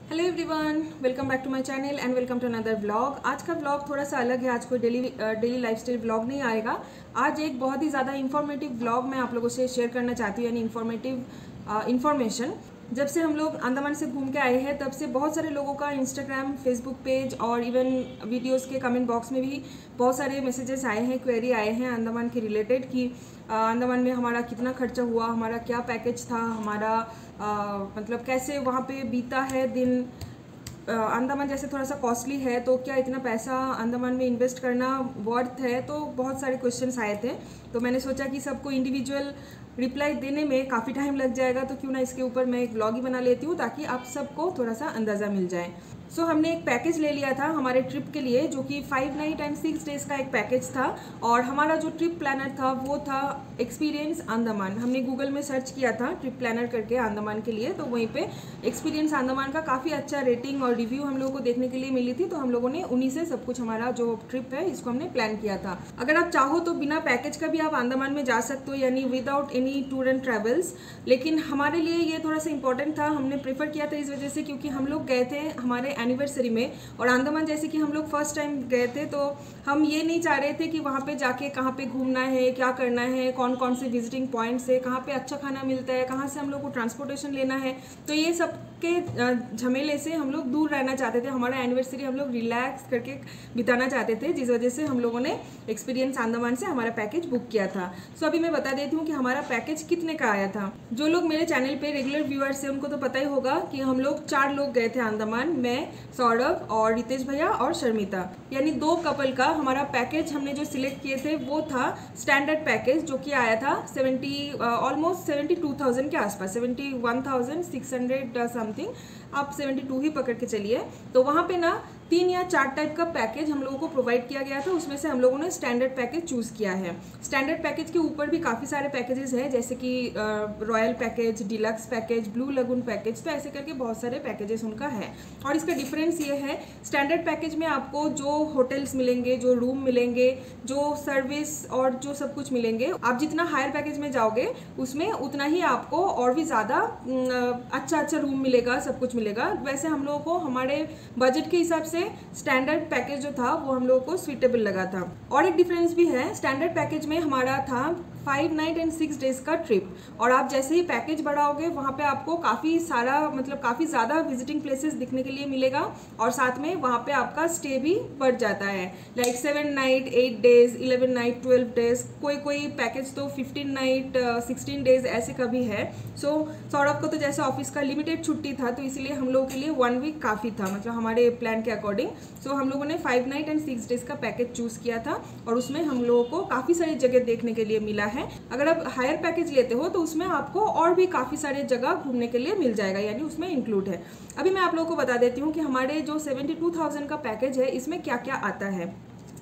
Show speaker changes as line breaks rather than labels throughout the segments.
Hello everyone, welcome back to my channel and welcome to another vlog. आज का vlog थोड़ा सा अलग है। आज कोई डेली लाइफस्टाइल व्लॉग नहीं आएगा। आज एक बहुत ही ज़्यादा इन्फॉर्मेटिव व्लॉग मैं आप लोगों से शेयर करना चाहती हूँ, यानी इन्फॉर्मेशन। जब से हम लोग अंडमान से घूम के आए हैं तब से बहुत सारे लोगों का इंस्टाग्राम, फेसबुक पेज और इवन वीडियोस के कमेंट बॉक्स में भी बहुत सारे मैसेजेस आए हैं, क्वेरी आए हैं अंडमान के रिलेटेड कि अंडमान में हमारा कितना खर्चा हुआ, हमारा क्या पैकेज था, हमारा मतलब कैसे वहाँ पे बीता है दिन। अंडमान जैसे थोड़ा सा कॉस्टली है तो क्या इतना पैसा अंडमान में इन्वेस्ट करना वर्थ है। तो बहुत सारे क्वेश्चंस आए थे, तो मैंने सोचा कि सबको इंडिविजुअल रिप्लाई देने में काफ़ी टाइम लग जाएगा, तो क्यों ना इसके ऊपर मैं एक व्लॉग ही बना लेती हूँ ताकि आप सबको थोड़ा सा अंदाज़ा मिल जाए। सो हमने एक पैकेज ले लिया था हमारे ट्रिप के लिए, जो कि 5 नाइट एंड 6 डेज का एक पैकेज था। और हमारा जो ट्रिप प्लानर था वो था एक्सपीरियंस अंडमान। हमने गूगल में सर्च किया था ट्रिप प्लानर करके अंडमान के लिए, तो वहीं पे एक्सपीरियंस अंडमान का काफ़ी अच्छा रेटिंग और रिव्यू हम लोगों को देखने के लिए मिली थी। तो हम लोगों ने उन्हीं से सब कुछ, हमारा जो ट्रिप है इसको हमने प्लान किया था। अगर आप चाहो तो बिना पैकेज का भी आप अंडमान में जा सकते हो, यानी without any tour and travels. लेकिन हमारे लिए ये थोड़ा सा इंपॉर्टेंट था, हमने प्रेफर किया था इस वजह से क्योंकि हम लोग गए थे हमारे एनिवर्सरी में, और अंडमान जैसे कि हम लोग फर्स्ट टाइम गए थे, तो हम ये नहीं चाह रहे थे कि वहाँ पे जाके कहाँ पे घूमना है, क्या करना है, कौन कौन से विजिटिंग पॉइंट्स है, कहाँ पे अच्छा खाना मिलता है, कहाँ से हम लोग को ट्रांसपोर्टेशन लेना है। तो ये सब के झमेले से हम लोग दूर रहना चाहते थे। हमारा एनिवर्सरी हम लोग रिलैक्स करके बिताना चाहते थे, जिस वजह से हम लोगों ने एक्सपीरियंस अंडमान से हमारा पैकेज बुक किया था। सो अभी मैं बता देती हूँ कि हमारा पैकेज कितने का आया था। जो लोग मेरे चैनल पे रेगुलर व्यूअर्स हैं उनको तो पता ही होगा कि हम लोग 4 लोग गए थे अंडमान, मैं, सौरभ और रितेश भैया और शर्मिता, यानी 2 कपल का हमारा पैकेज हमने जो सिलेक्ट किए थे वो था स्टैंडर्ड पैकेज, जो कि आया था ऑलमोस्ट 72,000 के आसपास, 71,600 समथिंग, आप 72 ही पकड़ के चलिए। तो वहाँ पे ना 3 या 4 टाइप का पैकेज हम लोगों को प्रोवाइड किया गया था, उसमें से हम लोगों ने स्टैंडर्ड पैकेज चूज़ किया है। स्टैंडर्ड पैकेज के ऊपर भी काफ़ी सारे पैकेजेस हैं, जैसे कि royal package, deluxe package, blue lagoon package, तो ऐसे करके बहुत सारे पैकेजेस उनका है। और इसका डिफरेंस ये है, स्टैंडर्ड पैकेज में आपको जो होटल्स मिलेंगे, जो रूम मिलेंगे, जो सर्विस और जो सब कुछ मिलेंगे, आप जितना हायर पैकेज में जाओगे उसमें उतना ही आपको और भी ज़्यादा अच्छा रूम मिलेगा, सब कुछ मिलेगा। वैसे हम लोगों को हमारे बजट के हिसाब से स्टैंडर्ड पैकेज जो था वो हम लोगों को स्वीटेबल लगा था। और एक डिफरेंस भी है, स्टैंडर्ड पैकेज में हमारा था 5 नाइट एंड 6 डेज का ट्रिप, और आप जैसे ही पैकेज बढ़ाओगे वहाँ पे आपको काफ़ी सारा, मतलब काफ़ी ज़्यादा विजिटिंग प्लेसेस दिखने के लिए मिलेगा, और साथ में वहाँ पे आपका स्टे भी बढ़ जाता है, like 7 night 8 days, 11 night 12 days, कोई पैकेज तो 15 नाइट 16 डेज ऐसे का भी है। सो सौरभ को तो जैसे ऑफिस का लिमिटेड छुट्टी था, तो इसलिए हम लोगों के लिए 1 वीक काफ़ी था, मतलब हमारे प्लान के अकॉर्डिंग। सो हम लोगों ने 5 नाइट एंड 6 डेज का पैकेज चूज़ किया था, और उसमें हम लोगों को काफ़ी सारी जगह देखने के लिए मिला है। अगर आप हायर पैकेज लेते हो तो उसमें आपको और भी काफ़ी सारे जगह घूमने के लिए मिल जाएगा, यानी उसमें इंक्लूड है। अभी मैं आप लोगों को बता देती हूँ कि हमारे जो 72,000 का पैकेज है इसमें क्या क्या आता है।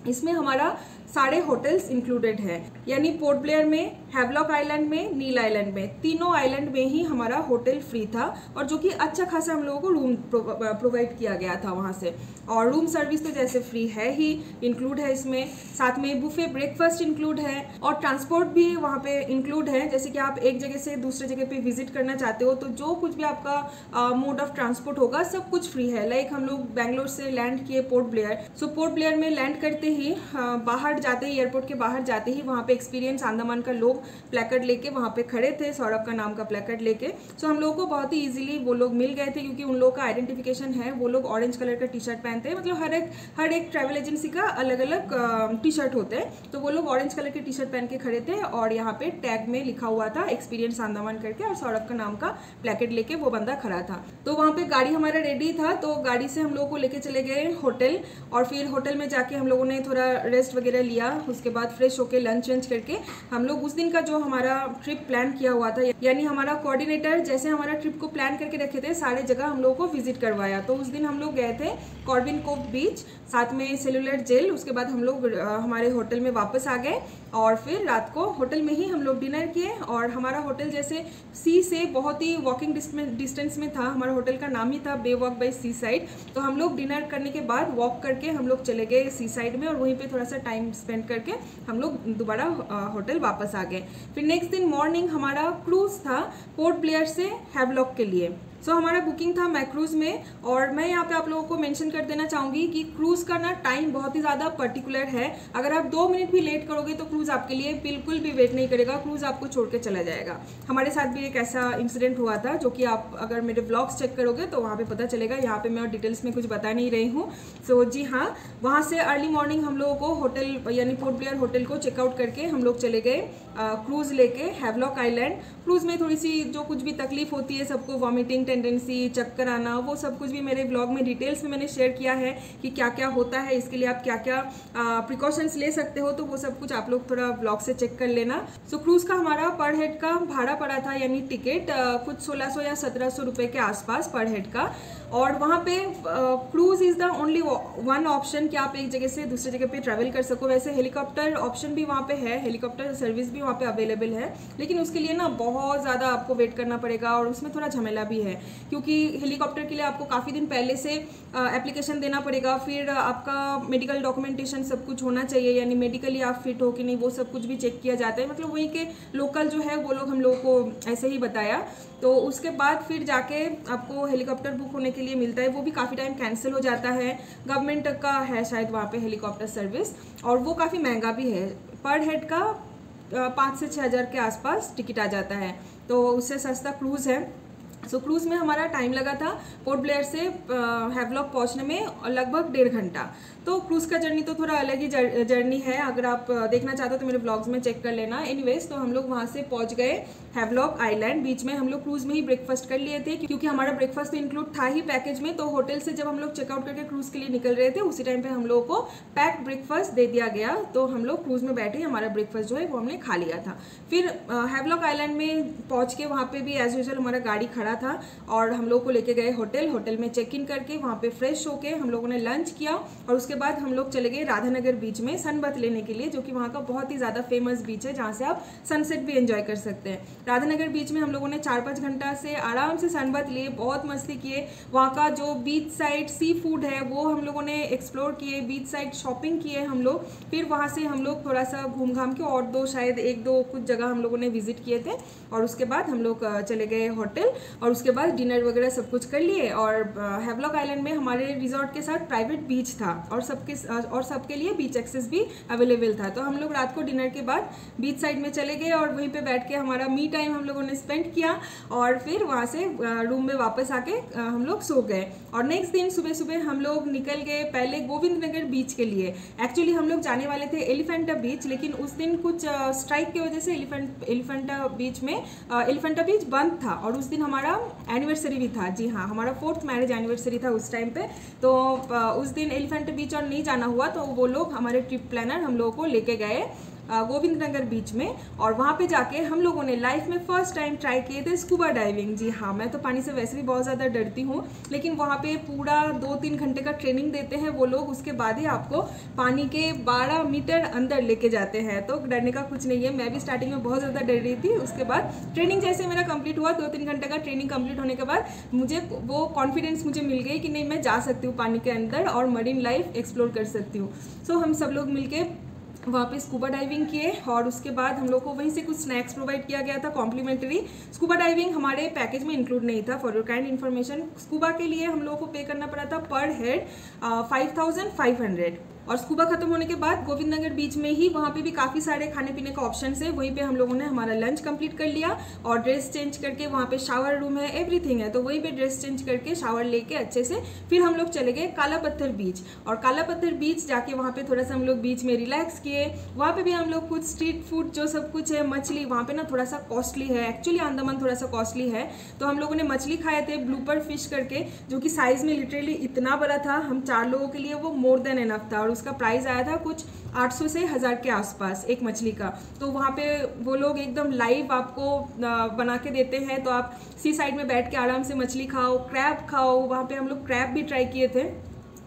इसमें हमारा सारे होटल्स इंक्लूडेड है, यानी पोर्ट ब्लेयर में, हैवलॉक आइलैंड में, नील आइलैंड में, तीनों आइलैंड में ही हमारा होटल फ्री था, और जो कि अच्छा खासा हम लोगों को रूम प्रोवाइड किया गया था वहाँ से। और रूम सर्विस तो जैसे फ्री है ही, इंक्लूड है इसमें, साथ में बुफे ब्रेकफास्ट इंक्लूड है, और ट्रांसपोर्ट भी वहाँ पे इंक्लूड है। जैसे कि आप एक जगह से दूसरे जगह पे विजिट करना चाहते हो तो जो कुछ भी आपका मोड ऑफ ट्रांसपोर्ट होगा सब कुछ फ्री है। लाइक हम लोग बैंगलोर से लैंड किए पोर्ट ब्लेयर, सो पोर्ट ब्लेयर में लैंड करते ही बाहर जाते ही, एयरपोर्ट के बाहर जाते ही वहाँ पे एक्सपीरियंस अंडमान का लोग प्लेकार्ड लेके वहाँ पे खड़े थे, सौरभ का नाम का प्लेकार्ड लेके। सो हम लोगों को बहुत ही इजीली वो लोग मिल गए थे, क्योंकि उन लोगों का आइडेंटिफिकेशन है, वो लोग ऑरेंज कलर का टी शर्ट पहनते हैं, मतलब हर एक ट्रैवल एजेंसी का अलग अलग टी शर्ट होते हैं, तो वो लोग ऑरेंज कलर के टी शर्ट पहन के खड़े थे, और यहाँ पे टैग में लिखा हुआ था एक्सपीरियंस अंडमान करके, और सौरभ का नाम का प्लेकार्ड लेके वो बंदा खड़ा था। तो वहाँ पे गाड़ी हमारा रेडी था, तो गाड़ी से हम लोगों को लेके चले गए होटल, और फिर होटल में जाके हम लोगों ने थोड़ा रेस्ट वगैरह लिया, उसके बाद फ्रेश होके लंच वंच करके हम लोग उस दिन का जो हमारा ट्रिप प्लान किया हुआ था, यानी हमारा कोऑर्डिनेटर जैसे हमारा ट्रिप को प्लान करके रखे थे, सारे जगह हम लोगों को विजिट करवाया। तो उस दिन हम लोग गए थे कॉर्बिन कोव बीच, साथ में सेलुलर जेल, उसके बाद हम लोग हमारे होटल में वापस आ गए, और फिर रात को होटल में ही हम लोग डिनर किए। और हमारा होटल जैसे सी से बहुत ही वॉकिंग डिस्टेंस में था, हमारा होटल का नाम ही था बे वॉक बाय सी साइड। तो हम लोग डिनर करने के बाद वॉक करके हम लोग चले गए सी साइड में, और वहीं पे थोड़ा सा टाइम स्पेंड करके हम लोग दोबारा होटल वापस आ गए। फिर नेक्स्ट दिन मॉर्निंग हमारा क्रूज था पोर्ट ब्लेयर से हैवलॉक के लिए। सो हमारा बुकिंग था मैक्रूज़ में, और मैं यहाँ पे आप लोगों को मेंशन कर देना चाहूँगी कि क्रूज़ का ना टाइम बहुत ही ज़्यादा पर्टिकुलर है। अगर आप 2 मिनट भी लेट करोगे तो क्रूज़ आपके लिए बिल्कुल भी वेट नहीं करेगा, क्रूज़ आपको छोड़ के चला जाएगा। हमारे साथ भी एक ऐसा इंसिडेंट हुआ था, जो कि आप अगर मेरे ब्लॉग्स चेक करोगे तो वहाँ पे पता चलेगा। यहाँ पे मैं डिटेल्स में कुछ बता नहीं रही हूँ। सो जी हाँ, वहाँ से अर्ली मॉर्निंग हम लोगों को होटल यानी पोर्ट ब्लेयर होटल को चेकआउट करके हम लोग चले गए क्रूज़ लेके हैवलॉक आइलैंड। क्रूज़ में थोड़ी सी जो कुछ भी तकलीफ होती है सबको, वॉमिटिंग टेंडेंसी, चक्कर आना, वो सब कुछ भी मेरे ब्लॉग में डिटेल्स में मैंने शेयर किया है कि क्या क्या होता है, इसके लिए आप क्या क्या प्रिकॉशंस ले सकते हो। तो वो सब कुछ आप लोग थोड़ा ब्लॉग से चेक कर लेना। सो क्रूज़ का हमारा पर हेड का भाड़ा पड़ा था, यानी टिकट कुछ 1600 या 1700 रुपये के आसपास पर हेड का। और वहाँ पे cruise is the only one option कि आप एक जगह से दूसरी जगह पे ट्रैवल कर सको। वैसे हेलीकॉप्टर ऑप्शन भी वहाँ पे है, हेलीकॉप्टर सर्विस भी वहाँ पे अवेलेबल है, लेकिन उसके लिए ना बहुत ज़्यादा आपको वेट करना पड़ेगा और उसमें थोड़ा झमेला भी है, क्योंकि हेलीकॉप्टर के लिए आपको काफ़ी दिन पहले से एप्लीकेशन देना पड़ेगा। फिर आपका मेडिकल डॉक्यूमेंटेशन सब कुछ होना चाहिए, यानी मेडिकली आप फिट हो कि नहीं, वो सब कुछ भी चेक किया जाता है। मतलब वहीं के लोकल जो है वो लोग हम लोगों को ऐसे ही बताया। तो उसके बाद फिर जाके आपको हेलीकॉप्टर बुक होने के लिए मिलता है, वो भी काफ़ी टाइम कैंसिल हो जाता है। गवर्नमेंट का है शायद वहाँ पे हेलीकॉप्टर सर्विस, और वो काफ़ी महंगा भी है। पर हेड का 5 से 6 हज़ार के आसपास टिकट आ जाता है, तो उससे सस्ता क्रूज़ है। सो क्रूज़ में हमारा टाइम लगा था पोर्ट ब्लेयर से हैवलॉक पहुंचने में लगभग 1.5 घंटा। तो क्रूज़ का जर्नी तो थोड़ा अलग ही जर्नी है, अगर आप देखना चाहते हो तो मेरे ब्लॉग्स में चेक कर लेना। एनीवेज, तो हम लोग वहाँ से पहुँच गए हैवलॉक आइलैंड। बीच में हम लोग क्रूज़ में ही ब्रेकफास्ट कर लिए थे, क्योंकि हमारा ब्रेकफास्ट तो इंक्लूड था ही पैकेज में। तो होटल से जब हम लोग चेकआउट करके क्रूज़ के लिए निकल रहे थे, उसी टाइम पे हम लोगों को पैक्ड ब्रेकफास्ट दे दिया गया। तो हम लोग क्रूज़ में बैठे हमारा ब्रेकफास्ट जो है वो हमने खा लिया था। फिर हैवलॉक आइलैंड में पहुँच के वहाँ पे भी एज यूजुअल हमारा गाड़ी खड़ा था, और हम लोग को लेके गए होटल में चेक इन करके वहाँ पे फ्रेश होके हम लोगों ने लंच किया, और उसके बाद हम लोग चले गए राधानगर बीच में सनबथ लेने के लिए, जो कि वहाँ का बहुत ही ज़्यादा फेमस बीच है, जहाँ से आप सनसेट भी एंजॉय कर सकते हैं। राधानगर बीच में हम लोगों ने 4-5 घंटा से आराम से सनबथ लिए, बहुत मस्ती किए। वहाँ का जो बीच साइड सी फूड है वो हम लोगों ने एक्सप्लोर किए, बीच साइड शॉपिंग किए हम लोग। फिर वहाँ से हम लोग थोड़ा सा घूम घाम के और शायद 1-2 कुछ जगह हम लोगों ने विजिट किए थे, और उसके बाद हम लोग चले गए होटल, और उसके बाद डिनर वगैरह सब कुछ कर लिए। और हैवलॉक आइलैंड में हमारे रिजॉर्ट के साथ प्राइवेट बीच था, और सबके लिए बीच एक्सेस भी अवेलेबल था। तो हम लोग रात को डिनर के बाद बीच साइड में चले गए, और वहीं पे बैठ के हमारा मी टाइम हम लोगों ने स्पेंड किया, और फिर वहाँ से रूम में वापस आके हम लोग सो गए। और नेक्स्ट दिन सुबह सुबह हम लोग निकल गए पहले गोविंद नगर बीच के लिए। एक्चुअली हम लोग जाने वाले थे एलिफेंटा बीच, लेकिन उस दिन कुछ स्ट्राइक की वजह से एलिफेंटा बीच बंद था, और उस दिन हमारा एनिवर्सरी भी था। जी हाँ, हमारा 4th मैरिज एनिवर्सरी था उस टाइम पे। तो उस दिन एलिफेंटा बीच और नहीं जाना हुआ, तो वो लोग हमारे ट्रिप प्लानर हम लोगों को लेके गए गोविंद नगर बीच में, और वहाँ पे जाके हम लोगों ने लाइफ में फर्स्ट टाइम ट्राई किए थे स्कूबा डाइविंग। जी हाँ, मैं तो पानी से वैसे भी बहुत ज़्यादा डरती हूँ, लेकिन वहाँ पे पूरा 2-3 घंटे का ट्रेनिंग देते हैं वो लोग, उसके बाद ही आपको पानी के 12 मीटर अंदर लेके जाते हैं। तो डरने का कुछ नहीं है। मैं भी स्टार्टिंग में बहुत ज़्यादा डर रही थी, उसके बाद ट्रेनिंग जैसे मेरा कंप्लीट हुआ, 2-3 घंटे का ट्रेनिंग कंप्लीट होने के बाद मुझे वो कॉन्फिडेंस मुझे मिल गई कि नहीं, मैं जा सकती हूँ पानी के अंदर और मरीन लाइफ एक्सप्लोर कर सकती हूँ। सो हम सब लोग मिलके वहाँ पे स्कूबा डाइविंग किए, और उसके बाद हम लोग को वहीं से कुछ स्नैक्स प्रोवाइड किया गया था कॉम्प्लीमेंट्री। स्कूबा डाइविंग हमारे पैकेज में इंक्लूड नहीं था। For your kind information, scuba के लिए हम लोग को पे करना पड़ा था पर हेड 5500, और स्कूबा खत्म होने के बाद गोविंद नगर बीच में ही वहाँ पे भी काफ़ी सारे खाने पीने का ऑप्शन है। वहीं पे हम लोगों ने हमारा लंच कंप्लीट कर लिया, और ड्रेस चेंज करके वहाँ पे शावर रूम है, एवरीथिंग है, तो वहीं पे ड्रेस चेंज करके शावर लेके अच्छे से फिर हम लोग चले गए काला पत्थर बीच। और काला पत्थर बीच जाके वहाँ पे थोड़ा सा हम लोग बीच में रिलैक्स किए। वहाँ पे भी हम लोग कुछ स्ट्रीट फूड जो सब कुछ है, मछली वहाँ पे ना थोड़ा सा कॉस्टली है, एक्चुअली अंडमान थोड़ा सा कॉस्टली है, तो हम लोगों ने मछली खाए थे ब्लूपर फिश करके, जो कि साइज़ में लिटरली इतना बड़ा था, हम 4 लोगों के लिए वो मोर देन एनफ था, और उसका प्राइस आया था कुछ 800 से 1000 के आसपास एक मछली का। तो वहाँ पे वो लोग एकदम लाइव आपको बना के देते हैं, तो आप सी साइड में बैठ के आराम से मछली खाओ, क्रैब खाओ। वहाँ पे हम लोग क्रैब भी ट्राई किए थे,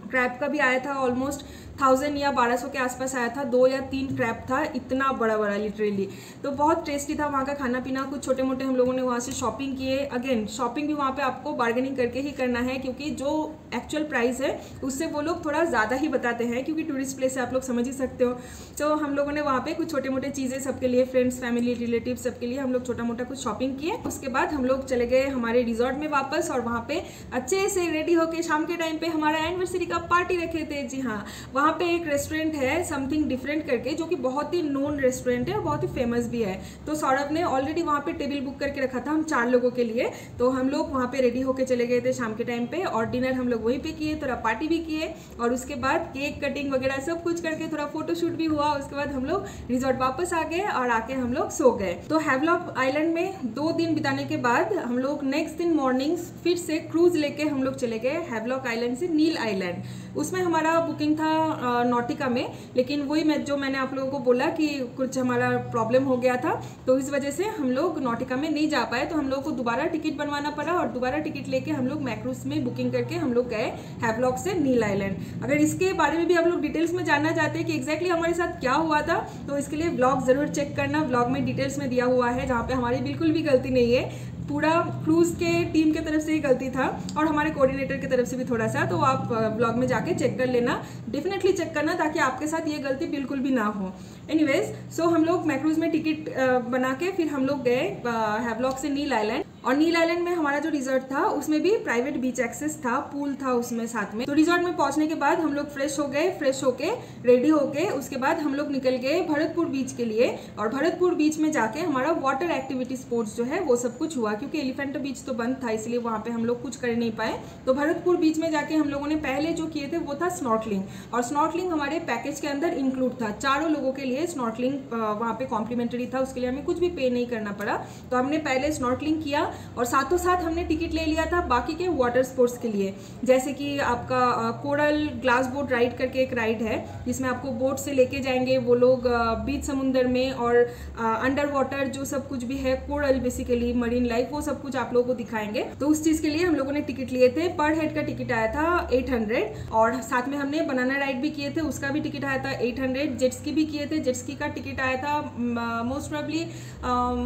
क्रैब का भी आया था ऑलमोस्ट 1000 या 1200 के आसपास आया था। 2 या 3 क्रैब था, इतना बड़ा बड़ा लिटरली। तो बहुत टेस्टी था वहाँ का खाना पीना। कुछ छोटे मोटे हम लोगों ने वहाँ से शॉपिंग किए। अगेन शॉपिंग भी वहाँ पे आपको बार्गेनिंग करके ही करना है, क्योंकि जो एक्चुअल प्राइस है उससे वो लोग थोड़ा ज़्यादा ही बताते हैं, क्योंकि टूरिस्ट प्लेस है, आप लोग समझ ही सकते हो। तो हम लोगों ने वहाँ पे कुछ छोटे मोटे चीज़ें सबके लिए, फ्रेंड्स फैमिली रिलेटिव सबके लिए हम लोग छोटा मोटा कुछ शॉपिंग किए। उसके बाद हम लोग चले गए हमारे रिजॉर्ट में वापस, और वहाँ पे अच्छे से रेडी होके शाम के टाइम पे हमारा एनिवर्सरी का पार्टी रखे थे। जी हाँ, वहाँ पे एक रेस्टोरेंट है समथिंग डिफरेंट करके, जो कि बहुत ही नोन रेस्टोरेंट है और बहुत ही फेमस भी है। तो सौरभ ने ऑलरेडी वहाँ पे टेबल बुक करके रखा था हम 4 लोगों के लिए। तो हम लोग वहाँ पे रेडी होके चले गए थे शाम के टाइम पे, और डिनर हम लोग वहीं पे किए, थोड़ा पार्टी भी किए, और उसके बाद केक कटिंग वगैरह सब कुछ करके थोड़ा फोटोशूट भी हुआ। उसके बाद हम लोग रिजॉर्ट वापस आ गए और आके हम लोग सो गए। तो हैवलॉक आइलैंड में 2 दिन बिताने के बाद हम लोग नेक्स्ट दिन मॉर्निंग फिर से क्रूज लेके हम लोग चले गए हैवलॉक आइलैंड से नील आइलैंड। उसमें हमारा बुकिंग था नॉटिका में, लेकिन वही मैंने आप लोगों को बोला कि कुछ हमारा प्रॉब्लम हो गया था, तो इस वजह से हम लोग नॉटिका में नहीं जा पाए। तो हम लोग को दोबारा टिकट बनवाना पड़ा, और दोबारा टिकट लेके हम लोग मैक्रूज में बुकिंग करके हम लोग गए हैवलॉक से नील आइलैंड। अगर इसके बारे में भी आप लोग डिटेल्स में जानना चाहते हैं कि एग्जैक्टली हमारे साथ क्या हुआ था, तो इसके लिए ब्लॉग जरूर चेक करना। ब्लॉग में डिटेल्स में दिया हुआ है, जहाँ पे हमारी बिल्कुल भी गलती नहीं है, पूरा क्रूज के टीम के तरफ से ही गलती था, और हमारे कोऑर्डिनेटर की तरफ से भी थोड़ा सा। तो आप ब्लॉग में जाके चेक कर लेना, डेफिनेटली चेक करना, ताकि आपके साथ ये गलती बिल्कुल भी ना हो। एनीवेज, सो हम लोग मैक्रूज में टिकट बना के फिर हम लोग गए हैवलॉक से नील आइलैंड। और नील आइलैंड में हमारा जो रिजॉर्ट था उसमें भी प्राइवेट बीच एक्सेस था, पूल था उसमें साथ में। तो रिजॉर्ट में पहुंचने के बाद हम लोग फ्रेश हो गए, फ्रेश होके रेडी होके उसके बाद हम लोग निकल गए भरतपुर बीच के लिए। और भरतपुर बीच में जाके हमारा वाटर एक्टिविटी स्पोर्ट्स जो है वो सब कुछ हुआ, क्योंकि एलिफेंटा बीच तो बंद था, इसलिए वहाँ पे हम लोग कुछ कर नहीं पाए। तो भरतपुर बीच में जाके हम लोगों ने पहले जो किए थे वो था स्नॉर्कलिंग, और स्नॉर्कलिंग हमारे पैकेज के अंदर इंक्लूड था। 4 लोगों के लिए स्नॉर्कलिंग वहाँ पे कॉम्प्लीमेंट्री था, उसके लिए हमें कुछ भी पे नहीं करना पड़ा। तो हमने पहले स्नॉर्कलिंग किया, और साथों साथ हमने टिकट ले लिया था बाकी के वाटर स्पोर्ट्स के लिए, जैसे कि आपका कोरल ग्लास बोट राइड करके एक राइड है, जिसमें आपको बोट से लेके जाएंगे वो लोग बीच समुंदर में, और अंडर वाटर जो सब कुछ भी है, कोरल बेसिकली मरीन लाइफ, वो सब कुछ आप लोगों को दिखाएंगे। तो उस चीज के लिए हम लोगों ने टिकट लिए थे। पर हेड का टिकट आया था 800, और साथ में हमने बनाना राइड भी किए थे, उसका भी टिकट आया था 800। जेट्स भी किए थे, जेट्स का टिकट आया था मोस्ट प्रोबेबली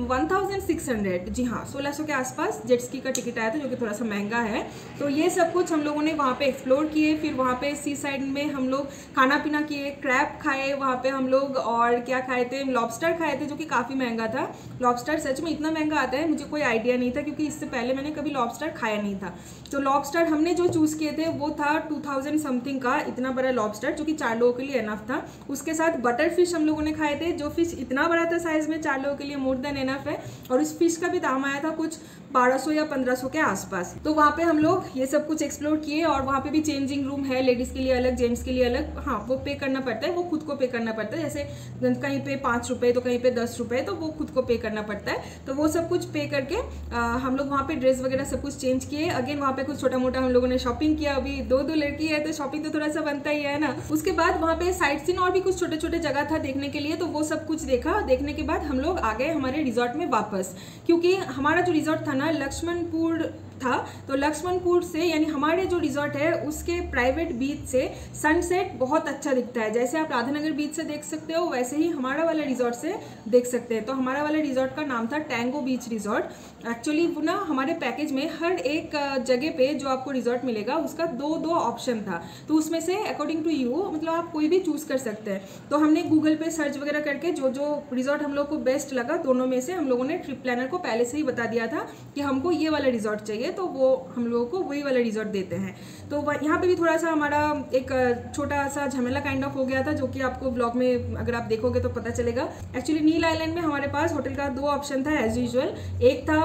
1600, जी हाँ 1600 के आसपास जेट्स का टिकट आया था, जो कि थोड़ा सा महंगा है। तो ये सब कुछ हम लोगों ने वहाँ पे एक्सप्लोर किए। फिर वहाँ पे सी साइड में हम लोग खाना पीना किए, क्रैब खाए वहाँ पे हम लोग, और क्या खाए थे, लॉबस्टर खाए थे, जो कि काफ़ी महंगा था। लॉबस्टर सच में इतना महंगा आता है मुझे कोई आइडिया नहीं था, क्योंकि इससे पहले मैंने कभी लॉबस्टर खाया नहीं था। तो लॉबस्टर हमने जो चूज़ किए थे वो था 2000 समथिंग का, इतना बड़ा लॉबस्टर, जो कि 4 लोगों के लिए एनफ था। उसके साथ बटर फिश हम लोगों ने खाए थे, जो फिश इतना बड़ा था साइज में, 4 लोगों के लिए मोर देन एनफ है। और उस फिश का भी दाम आया था कुछ 1200 या 1500 के आसपास। तो वहाँ पे हम लोग ये सब कुछ एक्सप्लोर किए, और वहाँ पे भी चेंजिंग रूम है, लेडीज़ के लिए अलग, जेंट्स के लिए अलग। हाँ, वो पे करना पड़ता है, वो खुद को पे करना पड़ता है, जैसे कहीं पे 5 रुपये तो कहीं पे 10 रुपये, तो वो खुद को पे करना पड़ता है। तो वो सब कुछ पे करके हम लोग वहाँ पे ड्रेस वगैरह सब कुछ चेंज किए। अगेन वहाँ पे कुछ छोटा मोटा हम लोगों ने शॉपिंग किया। अभी 2 लड़की है तो शॉपिंग तो थोड़ा सा बनता ही है ना। उसके बाद वहाँ पे साइट सीन और भी कुछ छोटे छोटे जगह था देखने के लिए, तो वो सब कुछ देखा। देखने के बाद हम लोग आ गए हमारे रिजॉर्ट में वापस, क्योंकि हमारा जो रिजॉर्ट था ना लक्ष्मणपुर था। तो लक्ष्मणपुर से, यानी हमारे जो रिजॉर्ट है उसके प्राइवेट बीच से सनसेट बहुत अच्छा दिखता है। जैसे आप राधानगर बीच से देख सकते हो, वैसे ही हमारा वाला रिजॉर्ट से देख सकते हैं। तो हमारा वाला रिजॉर्ट का नाम था टैंगो बीच रिजॉर्ट। एक्चुअली वो ना हमारे पैकेज में हर एक जगह पे जो आपको रिजॉर्ट मिलेगा उसका 2 ऑप्शन था। तो उसमें से अकॉर्डिंग टू यू, मतलब आप कोई भी चूज कर सकते हैं। तो हमने गूगल पे सर्च वगैरह करके जो जो रिजॉर्ट हम लोग को बेस्ट लगा, दोनों में से हम लोगों ने ट्रिप प्लानर को पहले से ही बता दिया था कि हमको ये वाला रिजॉर्ट चाहिए, तो वो हम लोगों को वही वाला रिजॉर्ट देते हैं। तो यहाँ पे भी थोड़ा सा हमारा एक छोटा सा झमेला काइंड ऑफ हो गया था, जो कि आपको ब्लॉग में अगर आप देखोगे तो पता चलेगा। एक्चुअली नील आइलैंड में हमारे पास होटल का 2 ऑप्शन था एज यूजुअल, एक था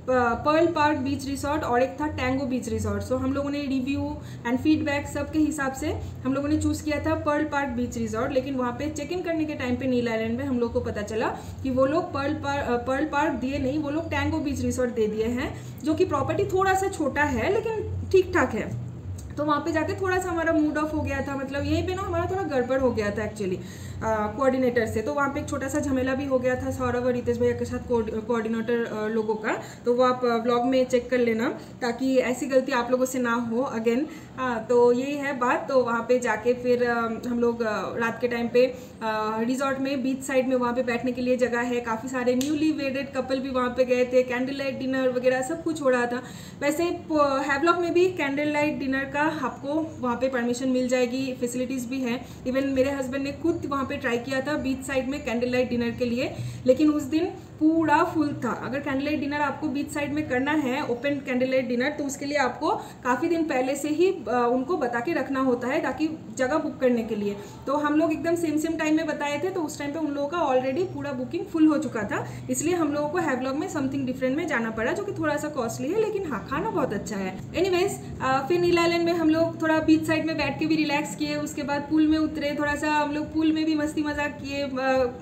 पर्ल पार्क बीच रिसोर्ट और एक था टैंगो बीच रिसोर्ट। सो हम लोगों ने रिव्यू एंड फीडबैक सब के हिसाब से हम लोगों ने चूज़ किया था पर्ल पार्क बीच रिसोर्ट। लेकिन वहाँ पे चेक इन करने के टाइम पे नील आइलैंड में हम लोग को पता चला कि वो लोग पर्ल पार्क दिए नहीं, वो लोग टैंगो बीच रिसोर्ट दे दिए हैं, जो कि प्रॉपर्टी थोड़ा सा छोटा है लेकिन ठीक ठाक है। तो वहाँ पे जाके थोड़ा सा हमारा मूड ऑफ हो गया था, मतलब यहीं पे ना हमारा थोड़ा गड़बड़ हो गया था एक्चुअली कोऑर्डिनेटर से। तो वहाँ पे एक छोटा सा झमेला भी हो गया था सौरभ और रितेश भैया के साथ कोऑर्डिनेटर लोगों का। तो वो आप व्लॉग में चेक कर लेना ताकि ऐसी गलती आप लोगों से ना हो अगेन। तो यही है बात। तो वहाँ पे जाके फिर हम लोग रात के टाइम पे रिजॉर्ट में बीच साइड में वहाँ पे बैठने के लिए जगह है, काफ़ी सारे न्यूली वेडेड कपल भी वहाँ पे गए थे, कैंडल लाइट डिनर वगैरह सब कुछ हो रहा था। वैसे हैवलॉक में भी कैंडल लाइट डिनर का आपको वहाँ पे परमिशन मिल जाएगी, फैसिलिटीज़ भी हैं। इवन मेरे हस्बैंड ने खुद वहाँ पे ट्राई किया था बीच साइड में कैंडल लाइट डिनर के लिए, लेकिन उस दिन पूरा फुल था। अगर कैंडल लाइट डिनर आपको बीच साइड में करना है, ओपन कैंडल लाइट डिनर, तो उसके लिए आपको काफ़ी दिन पहले से ही उनको बता के रखना होता है ताकि जगह बुक करने के लिए। तो हम लोग एकदम सेम टाइम में बताए थे, तो उस टाइम पे उन लोगों का ऑलरेडी पूरा बुकिंग फुल हो चुका था, इसलिए हम लोगों को हैवलॉक में समथिंग डिफरेंट में जाना पड़ा, जो कि थोड़ा सा कॉस्टली है, लेकिन हाँ खाना बहुत अच्छा है। एनीवेज फिर नील आइलैंड में हम लोग थोड़ा बीच साइड में बैठ के भी रिलैक्स किए, उसके बाद पूल में उतरे, थोड़ा सा हम लोग पूल में भी मस्ती मजाक किए,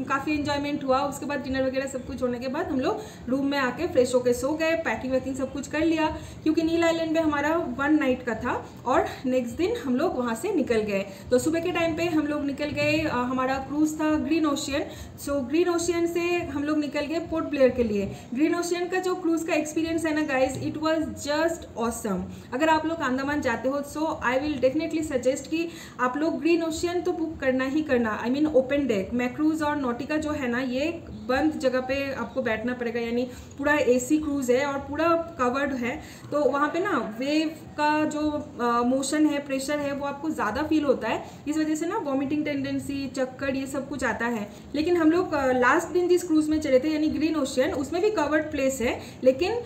काफ़ी एंजॉयमेंट हुआ। उसके बाद डिनर वगैरह सब कुछ होने के बाद हम लोग रूम में आके फ्रेश होके सो गए, पैकिंग वैकिंग सब कुछ कर लिया, क्योंकि नील आइलैंड में हमारा 1 नाइट का था और नेक्स्ट दिन हम लोग वहाँ से निकल गए। तो सुबह के टाइम पे हम लोग निकल गए, हमारा क्रूज था green ocean. So green ocean से हम लोग निकल गए पोर्ट ब्लेयर के लिए। ग्रीन ओशियन का जो क्रूज का एक्सपीरियंस है ना guys, it was just awesome. अगर आप लोग अंडमान जाते हो सो आई विल डेफिनेटली सजेस्ट कि आप लोग ग्रीन ओशियन तो बुक करना ही करना। I mean open deck. मैक्रूज और नॉटिका जो है ना, ये बंद जगह पे आपको बैठना पड़ेगा, यानी पूरा एसी क्रूज है और पूरा कवर्ड है। तो वहाँ पे ना वेव का जो मोशन है, प्रेशर है, वो आपको ज़्यादा फील होता है। इस वजह से ना वॉमिटिंग टेंडेंसी, चक्कर, ये सब कुछ आता है। लेकिन हम लोग लास्ट दिन जिस क्रूज में चले थे यानी ग्रीन ओशियन, उसमें भी कवर्ड प्लेस है, लेकिन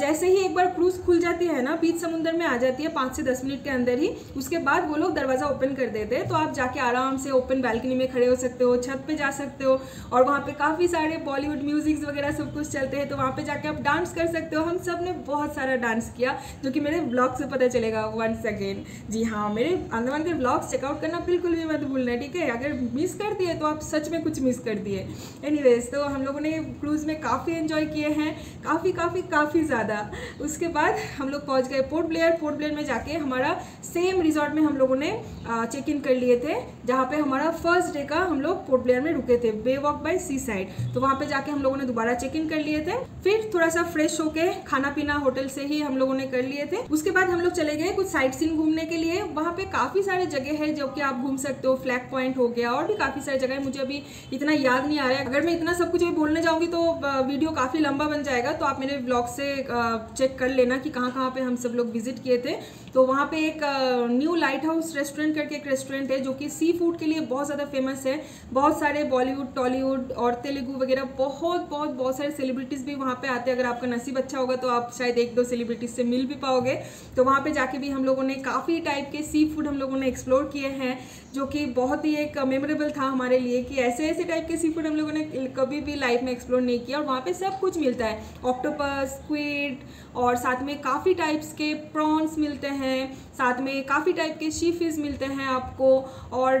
जैसे ही एक बार क्रूज खुल जाती है ना, बीच समुंदर में आ जाती है 5 से 10 मिनट के अंदर ही, उसके बाद वो लोग दरवाज़ा ओपन कर देते हैं। तो आप जाके आराम से ओपन बालकनी में खड़े हो सकते हो, छत पे जा सकते हो, और वहाँ पे काफ़ी सारे बॉलीवुड म्यूजिक्स वगैरह सब कुछ चलते हैं। तो वहाँ पे जाके आप डांस कर सकते हो। हम सब ने बहुत सारा डांस किया, जो कि मेरे ब्लॉग से पता चलेगा वंस अगेन। जी हाँ, मेरे अंडमान के ब्लॉग्स चेकआउट करना बिल्कुल भी मत भूलना, ठीक है। अगर मिस कर दिए तो आप सच में कुछ मिस कर दिए। एनीवेज, तो हम लोगों ने क्रूज़ में काफ़ी एंजॉय किए हैं, काफ़ी ज़्यादा। उसके बाद हम लोग पहुंच गए पोर्ट ब्लेयर। पोर्ट ब्लेयर में जाके हमारा सेम रिजॉर्ट में हम लोगों ने चेक इन कर लिए थे, जहाँ पे हमारा फर्स्ट डे का हम लोग पोर्ट ब्लेयर में रुके थे, बे वॉक बाय सी साइड। तो वहाँ पे जाके हम लोगों ने दोबारा चेक इन कर लिए थे। फिर थोड़ा सा फ्रेश होके खाना पीना होटल से ही हम लोगों ने कर लिए थे। उसके बाद हम लोग चले गए कुछ साइट सीन घूमने के लिए। वहाँ पे काफ़ी सारे जगह है जो कि आप घूम सकते हो। फ्लैग पॉइंट हो गया, और भी काफ़ी सारी जगह है, मुझे अभी इतना याद नहीं आ रहा है। अगर मैं इतना सब कुछ अभी बोलने जाऊँगी तो वीडियो काफ़ी लंबा बन जाएगा, तो आप मेरे ब्लॉग से चेक कर लेना कि कहाँ पे हम सब लोग विजिट किए थे। तो वहाँ पे एक न्यू लाइट हाउस रेस्टोरेंट करके एक रेस्टोरेंट है, जो कि सी फूड के लिए बहुत ज़्यादा फेमस है। बहुत सारे बॉलीवुड, टॉलीवुड और तेलुगु वगैरह बहुत सारे सेलिब्रिटीज़ भी वहाँ पे आते हैं। अगर आपका नसीब अच्छा होगा तो आप शायद 1-2 सेलिब्रिटीज से मिल भी पाओगे। तो वहाँ पे जाके भी हम लोगों ने काफ़ी टाइप के सी फूड हम लोगों ने एक्सप्लोर किए हैं, जो कि बहुत ही एक मेमोरेबल था हमारे लिए कि ऐसे टाइप के सी फूड हम लोगों ने कभी भी लाइफ में एक्सप्लोर नहीं किया। और वहाँ पे सब कुछ मिलता है, ऑक्टोपस, स्क्विड, और साथ में काफ़ी टाइप्स के प्रॉन्स मिलते हैं, साथ में काफ़ी टाइप के शी फिश मिलते हैं आपको, और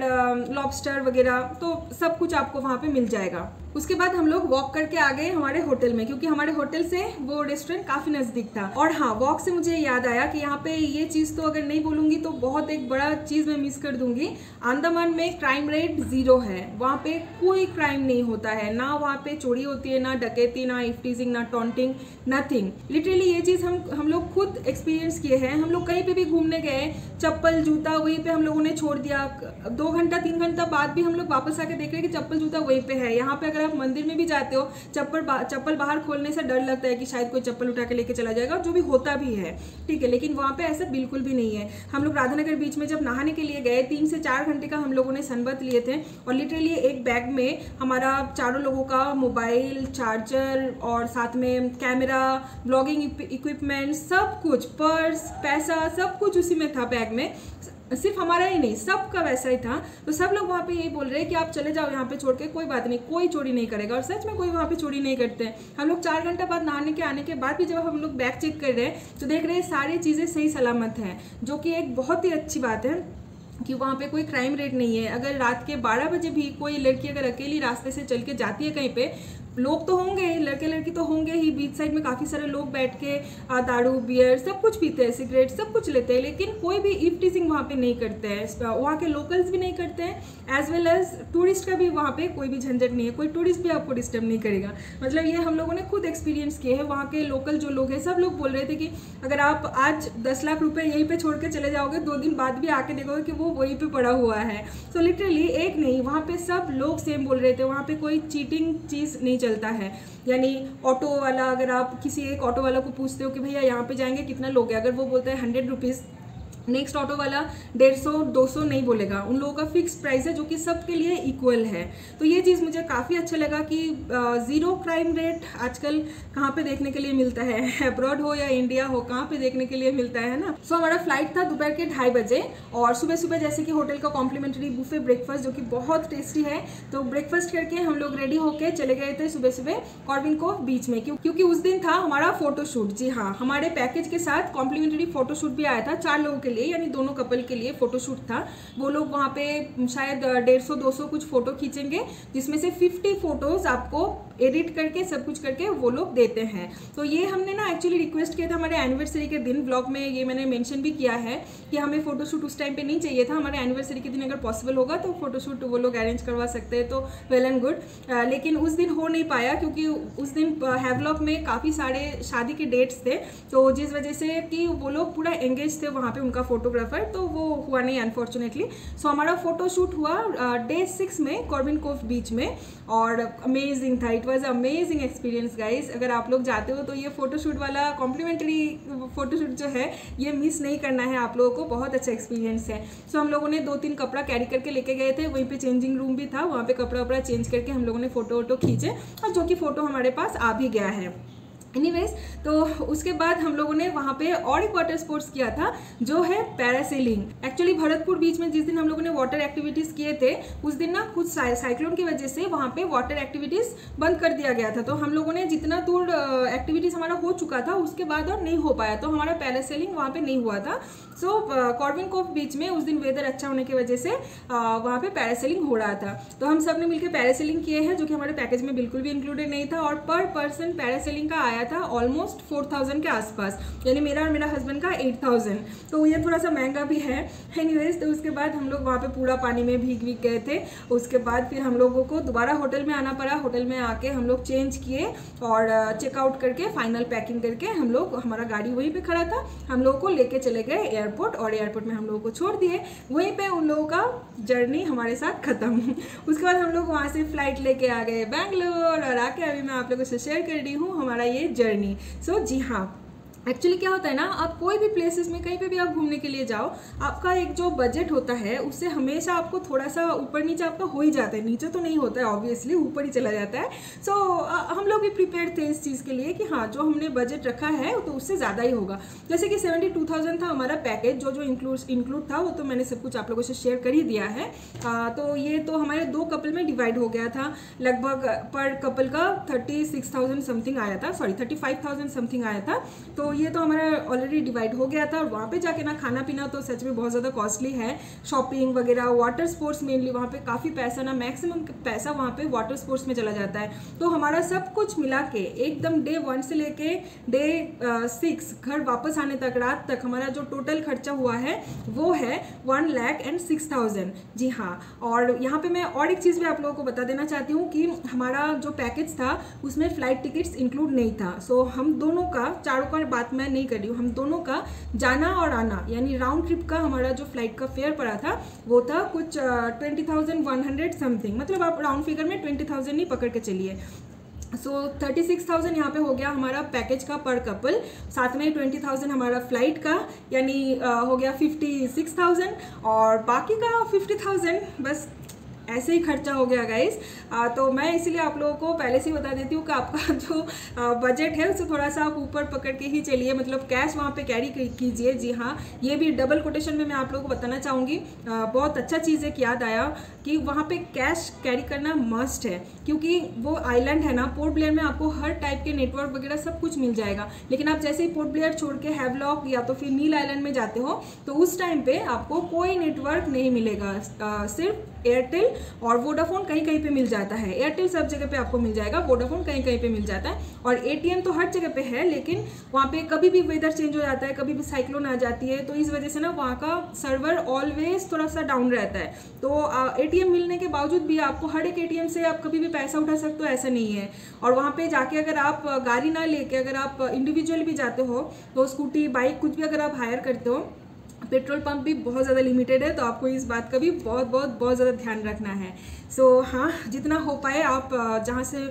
लॉबस्टर वगैरह। तो सब कुछ आपको वहाँ पे मिल जाएगा। उसके बाद हम लोग वॉक करके आ गए हमारे होटल में, क्योंकि हमारे होटल से वो रेस्टोरेंट काफ़ी नज़दीक था। और हाँ, वॉक से मुझे याद आया कि यहाँ पे ये चीज़ तो अगर नहीं बोलूँगी तो बहुत एक बड़ा चीज़ मैं मिस कर दूँगी। अंडमान में क्राइम रेट 0 है। वहाँ पे कोई क्राइम नहीं होता है, ना वहाँ पे चोरी होती है, ना डकैती, ना इफ्टीजिंग, ना टॉन्टिंग, नथिंग। लिटरली ये चीज़ हम लोग खुद एक्सपीरियंस किए हैं। हम लोग कहीं पे भी घूमने गए, चप्पल जूता वहीं पे हम लोगों ने छोड़ दिया। 2 घंटा 3 घंटा बाद भी हम लोग वापस आके देख रहे हैं कि चप्पल जूता वहीं पे है। यहाँ पे अगर आप मंदिर में भी जाते हो, चप्पल बाहर खोलने से डर लगता है कि शायद कोई चप्पल उठा के लेके चला जाएगा, जो भी होता भी है, ठीक है। लेकिन वहाँ पे ऐसा बिल्कुल भी नहीं है। हम लोग राधानगर बीच में जब नहाने के लिए गए, 3 से 4 घंटे का हम लोगों ने सनबत लिए थे, और लिटरली एक बैग में हमारा चारों लोगों का मोबाइल, चार्जर, और साथ में कैमरा, ब्लॉगिंग इक्विपमेंट, सब कुछ, पर्स, पैसा, सब कुछ उसी में था बैग में। सिर्फ हमारा ही नहीं, सबका वैसा ही था। तो सब लोग वहाँ पे यही बोल रहे हैं कि आप चले जाओ यहाँ पे छोड़ के, कोई बात नहीं, कोई चोरी नहीं करेगा। और सच में कोई वहाँ पे चोरी नहीं करते हैं। हम लोग 4 घंटा बाद नहाने के आने के बाद भी जब हम लोग बैग चेक कर रहे हैं तो देख रहे हैं सारी चीज़ें सही सलामत हैं, जो कि एक बहुत ही अच्छी बात है कि वहाँ पे कोई क्राइम रेट नहीं है। अगर रात के 12 बजे भी कोई लड़की अगर अकेली रास्ते से चल के जाती है कहीं पे, लोग तो होंगे, लड़के लड़की तो होंगे ही, बीच साइड में काफ़ी सारे लोग बैठ के दारू बियर सब कुछ पीते हैं, सिगरेट सब कुछ लेते हैं, लेकिन कोई भी ईव टीजिंग वहाँ पे नहीं करते हैं। वहाँ के लोकल्स भी नहीं करते हैं, एज वेल एज टूरिस्ट का भी वहाँ पे कोई भी झंझट नहीं है, कोई टूरिस्ट भी आपको डिस्टर्ब नहीं करेगा। मतलब ये हम लोगों ने खुद एक्सपीरियंस किए हैं। वहाँ के लोकल जो लोग हैं सब लोग बोल रहे थे कि अगर आप आज 10 लाख रुपए यहीं पे छोड़ के चले जाओगे, 2 दिन बाद भी आके देखोगे कि वो वहीं पे पड़ा हुआ है। सो लिटरली एक नहीं, वहाँ पे सब लोग सेम बोल रहे थे, वहाँ पे कोई चीटिंग चीज़ नहीं चलता है। यानी ऑटो वाला, अगर आप किसी एक ऑटो वाला को पूछते हो कि भैया यहाँ पे जाएंगे कितना लोगे, अगर वो बोलता है 100 रुपीज़, नेक्स्ट ऑटो वाला 150-200 नहीं बोलेगा। उन लोगों का फिक्स प्राइस है जो कि सबके लिए इक्वल है। तो ये चीज़ मुझे काफ़ी अच्छा लगा कि ज़ीरो क्राइम रेट आजकल कहाँ पे देखने के लिए मिलता है, अब्रॉड हो या इंडिया हो, कहाँ पे देखने के लिए मिलता है ना। सो हमारा फ्लाइट था दोपहर के 2:30 बजे, और सुबह सुबह जैसे कि होटल का कॉम्प्लीमेंट्री बुफे ब्रेकफास्ट जो कि बहुत टेस्टी है, तो ब्रेकफास्ट करके हम लोग रेडी होके चले गए थे सुबह सुबह कॉर्बिन कोव बीच में, क्योंकि उस दिन था हमारा फोटोशूट। जी हाँ, हमारे पैकेज के साथ कॉम्प्लीमेंट्री फोटोशूट भी आया था 4 लोगों के लिए, यानी दोनों कपल के लिए फोटोशूट था। वो लोग वहाँ पे शायद 150-200 कुछ फोटो खींचेंगे, जिसमें से 50 फोटोज आपको एडिट करके सब कुछ करके वो लोग देते हैं। तो ये हमने ना एक्चुअली रिक्वेस्ट किया था हमारे एनिवर्सरी के दिन, ब्लॉग में ये मैंने मेंशन भी किया है कि हमें फोटोशूट उस टाइम पे नहीं चाहिए था, हमारे एनिवर्सरी के दिन अगर पॉसिबल होगा तो फोटोशूट वो लोग अरेंज करवा सकते हैं, तो वेल एंड गुड। लेकिन उस दिन हो नहीं पाया, क्योंकि उस दिन हैवलॉक में काफ़ी सारे शादी के डेट्स थे, तो जिस वजह से कि वो लोग पूरा एंगेज थे वहाँ पे, उनका फोटोग्राफर, तो वो हुआ नहीं अनफॉर्चुनेटली। सो हमारा फोटोशूट हुआ डे 6 में कॉर्बिन कोव बीच में, और अमेजिंग था। It was amazing experience guys. अगर आप लोग जाते हो तो ये फोटोशूट वाला कॉम्प्लीमेंट्री फोटोशूट जो है ये मिस नहीं करना है आप लोगों को, बहुत अच्छा एक्सपीरियंस है। सो हम लोगों ने 2-3 कपड़ा कैरी करके लेके गए थे, वहीं पे चेंजिंग रूम भी था, वहाँ पे कपड़ा वपड़ा चेंज करके हम लोगों ने फोटो वोटो खींचे, और जो कि फोटो हमारे पास आ भी गया है। एनीवेज, तो उसके बाद हम लोगों ने वहाँ पे और एक वाटर स्पोर्ट्स किया था जो है पैरासेलिंग। एक्चुअली भरतपुर बीच में जिस दिन हम लोगों ने वाटर एक्टिविटीज़ किए थे, उस दिन ना कुछ साइक्लोन की वजह से वहाँ पे वाटर एक्टिविटीज़ बंद कर दिया गया था। तो हम लोगों ने जितना दूर एक्टिविटीज़ हमारा हो चुका था उसके बाद और नहीं हो पाया, तो हमारा पैरासेलिंग वहाँ पे नहीं हुआ था। सो कॉर्बिन कोव बीच में उस दिन वेदर अच्छा होने की वजह से वहाँ पे पैरासेलिंग हो रहा था, तो हम सब ने मिलकर पैरासेलिंग किए हैं, जो कि हमारे पैकेज में बिल्कुल भी इंक्लूडेड नहीं था। और पर पर्सन पैरासेलिंग का आया था ऑलमोस्ट 4000 के आसपास, यानी मेरा और मेरा हस्बैंड का 8000, तो ये थोड़ा सा महंगा भी है। एनीवेज, तो उसके बाद हम लोग वहाँ पे पूरा पानी में भीग गए थे। उसके बाद फिर हम लोगों को दोबारा होटल में आना पड़ा। होटल में आके हम लोग चेंज किए और चेकआउट करके फाइनल पैकिंग करके हम लोग, हमारा गाड़ी वहीं पे खड़ा था, हम लोगों को लेके चले गए एयरपोर्ट, और एयरपोर्ट में हम लोगों को छोड़ दिए। वहीं पे उन लोगों का जर्नी हमारे साथ खत्म। उसके बाद हम लोग वहाँ से फ्लाइट लेके आ गए बैंगलोर, और आके अभी मैं आप लोगों से शेयर कर रही हूँ हमारा ये जर्नी। सो जी हाँ, एक्चुअली क्या होता है ना, आप कोई भी प्लेसेस में कहीं पे भी आप घूमने के लिए जाओ, आपका एक जो बजट होता है उससे हमेशा आपको थोड़ा सा ऊपर नीचे आपका हो ही जाता है, नीचे तो नहीं होता है ऑब्वियसली, ऊपर ही चला जाता है। सो हम लोग भी प्रिपेयर थे इस चीज़ के लिए कि हाँ, जो हमने बजट रखा है तो उससे ज़्यादा ही होगा। जैसे कि 72,000 था हमारा पैकेज, जो इंक्लूड था वो तो मैंने सब कुछ आप लोगों से शेयर कर ही दिया है। तो ये तो हमारे 2 कपल में डिवाइड हो गया था, लगभग पर कपल का 36,000 समथिंग आया था, सॉरी 35,000 समथिंग आया था। तो ये तो हमारा ऑलरेडी डिवाइड हो गया था। और वहाँ पे जाके ना खाना पीना तो सच में बहुत ज़्यादा कॉस्टली है, शॉपिंग वगैरह, वाटर स्पोर्ट्स मेनली, वहाँ पे काफ़ी पैसा ना, मैक्सिमम पैसा वहाँ पे वाटर स्पोर्ट्स में चला जाता है। तो हमारा सब कुछ मिला के एकदम डे 1 से लेके डे 6 घर वापस आने तक, रात तक, हमारा जो टोटल खर्चा हुआ है वो है 1,06,000। जी हाँ, और यहाँ पे मैं और एक चीज़ भी आप लोगों को बता देना चाहती हूँ कि हमारा जो पैकेज था उसमें फ़्लाइट टिकट्स इंक्लूड नहीं था। सो हम दोनों का, चारों का बात मैं नहीं कर रही हूँ, हम दोनों का जाना और आना यानी राउंड ट्रिप का हमारा जो फ्लाइट का फेयर पड़ा था वो था कुछ 20,100 समथिंग, मतलब आप राउंड फिगर में 20,000 नहीं पकड़ के चलिए। सो 36,000 यहाँ पे हो गया हमारा पैकेज का पर कपल, साथ में 20,000 हमारा फ्लाइट का, यानी हो गया 56,000, और बाकी का 50,000 बस ऐसे ही खर्चा हो गया गाइस। तो मैं इसीलिए आप लोगों को पहले से ही बता देती हूँ कि आपका जो बजट है उसे थोड़ा सा आप ऊपर पकड़ के ही चलिए, मतलब कैश वहाँ पे कैरी कीजिए। जी हाँ, ये भी डबल कोटेशन में मैं आप लोगों को बताना चाहूँगी, बहुत अच्छा चीज़ एक याद आया कि वहाँ पे कैश कैरी करना मस्ट है, क्योंकि वो आइलैंड है ना, पोर्ट ब्लेयर में आपको हर टाइप के नेटवर्क वगैरह सब कुछ मिल जाएगा। लेकिन आप जैसे ही पोर्ट ब्लेयर छोड़ के हैवलॉक या तो फिर नील आइलैंड में जाते हो तो उस टाइम पे आपको कोई नेटवर्क नहीं मिलेगा, सिर्फ एयरटेल और वोडाफोन कहीं कहीं पे मिल जाता है, एयरटेल सब जगह पे आपको मिल जाएगा, वोडाफोन कहीं कहीं पे मिल जाता है। और एटीएम तो हर जगह पे है, लेकिन वहाँ पे कभी भी वेदर चेंज हो जाता है, कभी भी साइक्लोन आ जाती है, तो इस वजह से ना वहाँ का सर्वर ऑलवेज थोड़ा सा डाउन रहता है। तो एटीएम मिलने के बावजूद भी आपको हर एक एटीएम से आप कभी भी पैसा उठा सकते हो, ऐसा नहीं है। और वहाँ पे जाके अगर आप गाड़ी ना लेके अगर आप इंडिविजुअल भी जाते हो, तो स्कूटी बाइक कुछ भी अगर आप हायर करते हो, पेट्रोल पंप भी बहुत ज़्यादा लिमिटेड है, तो आपको इस बात का भी बहुत ज़्यादा ध्यान रखना है। सो हाँ, जितना हो पाए आप जहाँ से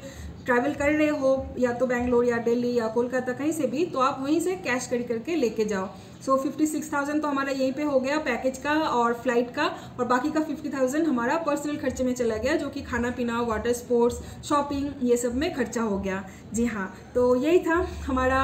ट्रैवल कर रहे हो, या तो बेंगलोर या दिल्ली या कोलकाता कहीं से भी, तो आप वहीं से कैश करी करके लेके जाओ। सो 56,000 तो हमारा यहीं पे हो गया पैकेज का और फ्लाइट का, और बाकी का 50,000 हमारा पर्सनल खर्चे में चला गया, जो कि खाना पीना, वाटर स्पोर्ट्स, शॉपिंग, ये सब में खर्चा हो गया। जी हाँ, तो यही था हमारा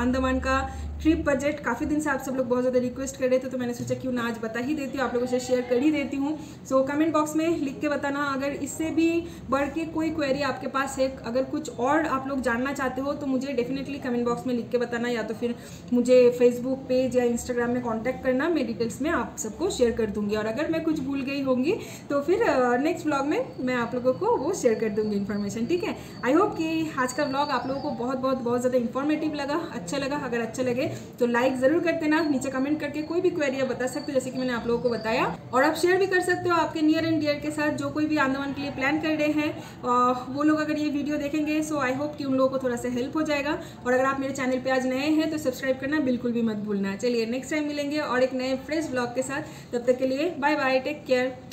अंडमान का ट्रिप बजट। काफ़ी दिन से आप सब लोग बहुत ज़्यादा रिक्वेस्ट कर रहे थे, तो मैंने सोचा क्यों ना आज बता ही देती हूँ, आप लोगों से शेयर कर ही देती हूँ। सो कमेंट बॉक्स में लिख के बताना अगर इससे भी बढ़ के कोई क्वेरी आपके पास है, अगर कुछ और आप लोग जानना चाहते हो तो मुझे डेफिनेटली कमेंट बॉक्स में लिख के बताना, या तो फिर मुझे फेसबुक पेज या इंस्टाग्राम में कॉन्टैक्ट करना, मैं डिटेल्स में आप सबको शेयर कर दूँगी। और अगर मैं कुछ भूल गई होंगी तो फिर नेक्स्ट ब्लॉग में मैं आप लोगों को वो शेयर कर दूँगी इन्फॉर्मेशन, ठीक है। आई होप कि आज का ब्लॉग आप लोगों को बहुत ज़्यादा इन्फॉर्मेटिव लगा, अच्छा लगा। अगर अच्छा लगे तो लाइक ज़रूर कर देना, नीचे कमेंट करके कोई भी क्वेरी आप बता सकते हो, जैसे कि मैंने आप लोगों को बताया। और आप शेयर भी कर सकते हो आपके नियर एंड डियर के साथ, जो कोई भी अंडमान के लिए प्लान कर रहे हैं, वो लोग अगर ये वीडियो देखेंगे, सो आई होप कि उन लोगों को थोड़ा सा हेल्प हो जाएगा। और अगर आप मेरे चैनल पे आज नए हैं तो सब्सक्राइब करना बिल्कुल भी मत भूलना। चलिए नेक्स्ट टाइम मिलेंगे और एक नए फ्रेश ब्लॉग के साथ, तब तक के लिए बाय बाय, टेक केयर।